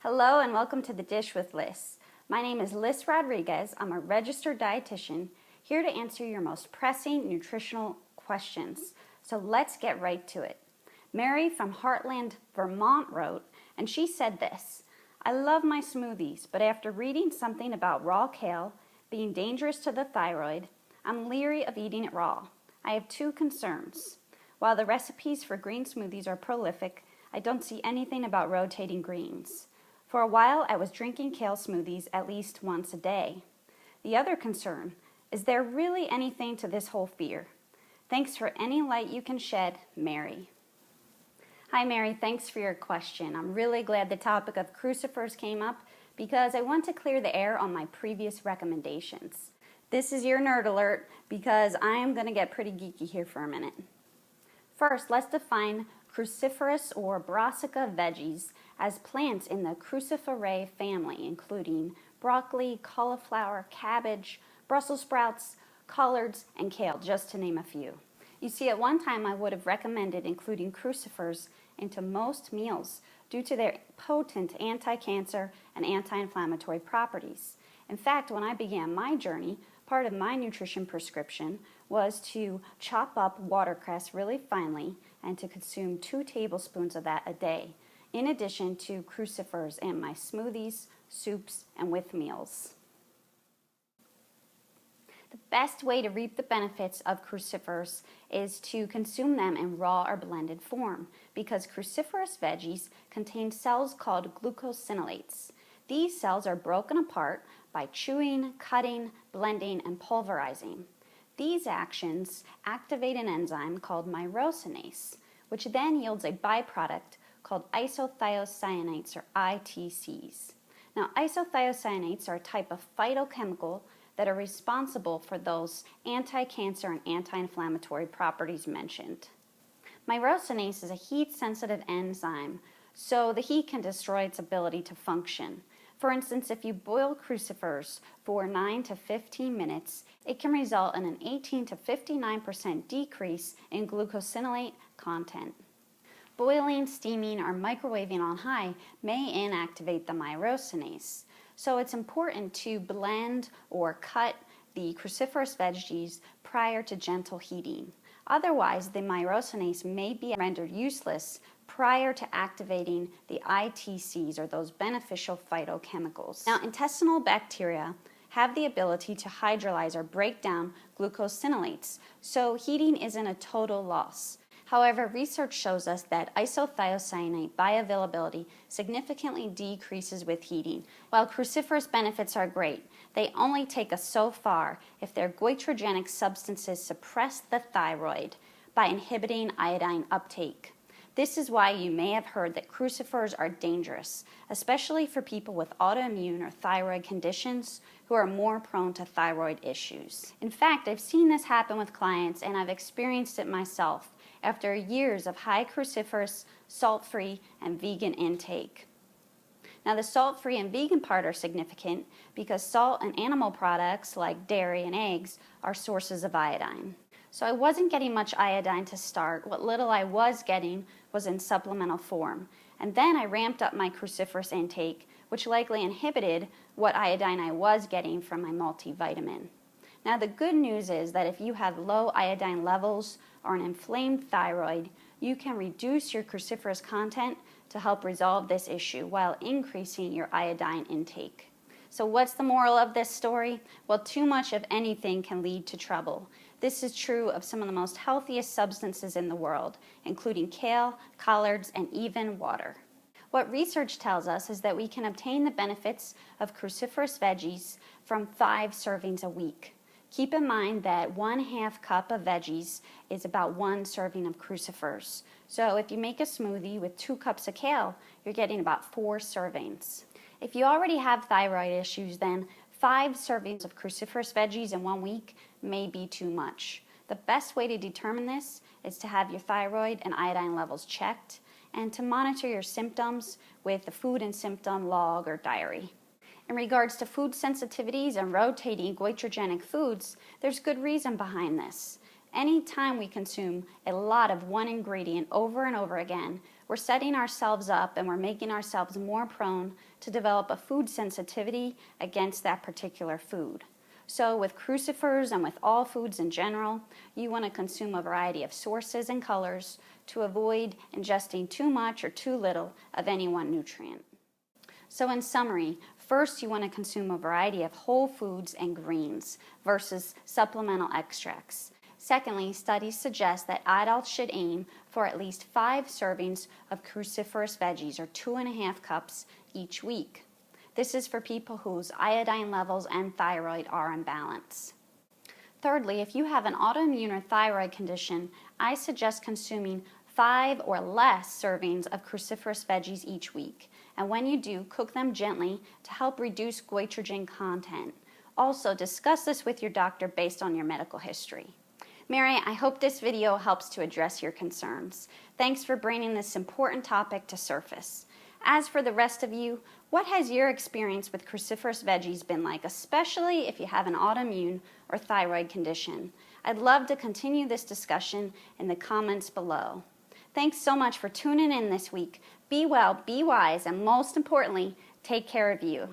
Hello and welcome to The Dish with Liz. My name is Liz Rodriguez. I'm a registered dietitian here to answer your most pressing nutritional questions. So let's get right to it. Mary from Heartland, Vermont wrote, and she said this: I love my smoothies, but after reading something about raw kale being dangerous to the thyroid, I'm leery of eating it raw. I have two concerns. While the recipes for green smoothies are prolific, I don't see anything about rotating greens. For a while, I was drinking kale smoothies at least once a day. The other concern, is there really anything to this whole fear? Thanks for any light you can shed, Mary. Hi Mary, thanks for your question. I'm really glad the topic of crucifers came up because I want to clear the air on my previous recommendations. This is your nerd alert because I am going to get pretty geeky here for a minute. First, let's define cruciferous or brassica veggies as plants in the Cruciferae family, including broccoli, cauliflower, cabbage, Brussels sprouts, collards, and kale, just to name a few. You see, at one time I would have recommended including crucifers into most meals due to their potent anti-cancer and anti-inflammatory properties. In fact, when I began my journey, part of my nutrition prescription was to chop up watercress really finely and to consume 2 tablespoons of that a day, in addition to crucifers in my smoothies, soups, and with meals. The best way to reap the benefits of crucifers is to consume them in raw or blended form, because cruciferous veggies contain cells called glucosinolates. These cells are broken apart by chewing, cutting, blending, and pulverizing. These actions activate an enzyme called myrosinase, which then yields a byproduct called isothiocyanates, or ITCs. Now, isothiocyanates are a type of phytochemical that are responsible for those anti-cancer and anti-inflammatory properties mentioned. Myrosinase is a heat-sensitive enzyme, so the heat can destroy its ability to function. For instance, if you boil crucifers for 9 to 15 minutes, it can result in an 18 to 59% decrease in glucosinolate content. Boiling, steaming, or microwaving on high may inactivate the myrosinase. So it's important to blend or cut the cruciferous veggies prior to gentle heating. Otherwise, the myrosinase may be rendered useless prior to activating the ITCs, or those beneficial phytochemicals. Now, intestinal bacteria have the ability to hydrolyze or break down glucosinolates, so heating isn't a total loss. However, research shows us that isothiocyanate bioavailability significantly decreases with heating. While cruciferous benefits are great, they only take us so far if their goitrogenic substances suppress the thyroid by inhibiting iodine uptake. This is why you may have heard that crucifers are dangerous, especially for people with autoimmune or thyroid conditions who are more prone to thyroid issues. In fact, I've seen this happen with clients, and I've experienced it myself after years of high cruciferous, salt-free, and vegan intake. Now, the salt-free and vegan part are significant because salt and animal products like dairy and eggs are sources of iodine. So I wasn't getting much iodine to start. What little I was getting was in supplemental form. And then I ramped up my cruciferous intake, which likely inhibited what iodine I was getting from my multivitamin. Now, the good news is that if you have low iodine levels or an inflamed thyroid, you can reduce your cruciferous content to help resolve this issue while increasing your iodine intake. So what's the moral of this story? Well, too much of anything can lead to trouble. This is true of some of the most healthiest substances in the world, including kale, collards, and even water. What research tells us is that we can obtain the benefits of cruciferous veggies from 5 servings a week. Keep in mind that 1/2 cup of veggies is about 1 serving of crucifers. So if you make a smoothie with 2 cups of kale, you're getting about 4 servings. If you already have thyroid issues, then 5 servings of cruciferous veggies in 1 week may be too much. The best way to determine this is to have your thyroid and iodine levels checked and to monitor your symptoms with the food and symptom log or diary. In regards to food sensitivities and rotating goitrogenic foods, there's good reason behind this. Anytime we consume a lot of one ingredient over and over again, we're setting ourselves up and we're making ourselves more prone to develop a food sensitivity against that particular food. So with crucifers and with all foods in general, you want to consume a variety of sources and colors to avoid ingesting too much or too little of any one nutrient. So in summary, first you want to consume a variety of whole foods and greens versus supplemental extracts. Secondly, studies suggest that adults should aim for at least 5 servings of cruciferous veggies, or 2.5 cups each week. This is for people whose iodine levels and thyroid are in balance. Thirdly, if you have an autoimmune or thyroid condition, I suggest consuming 5 or less servings of cruciferous veggies each week. And when you do, cook them gently to help reduce goitrogen content. Also, discuss this with your doctor based on your medical history. Mary, I hope this video helps to address your concerns. Thanks for bringing this important topic to surface. As for the rest of you, what has your experience with cruciferous veggies been like, especially if you have an autoimmune or thyroid condition? I'd love to continue this discussion in the comments below. Thanks so much for tuning in this week. Be well, be wise, and most importantly, take care of you.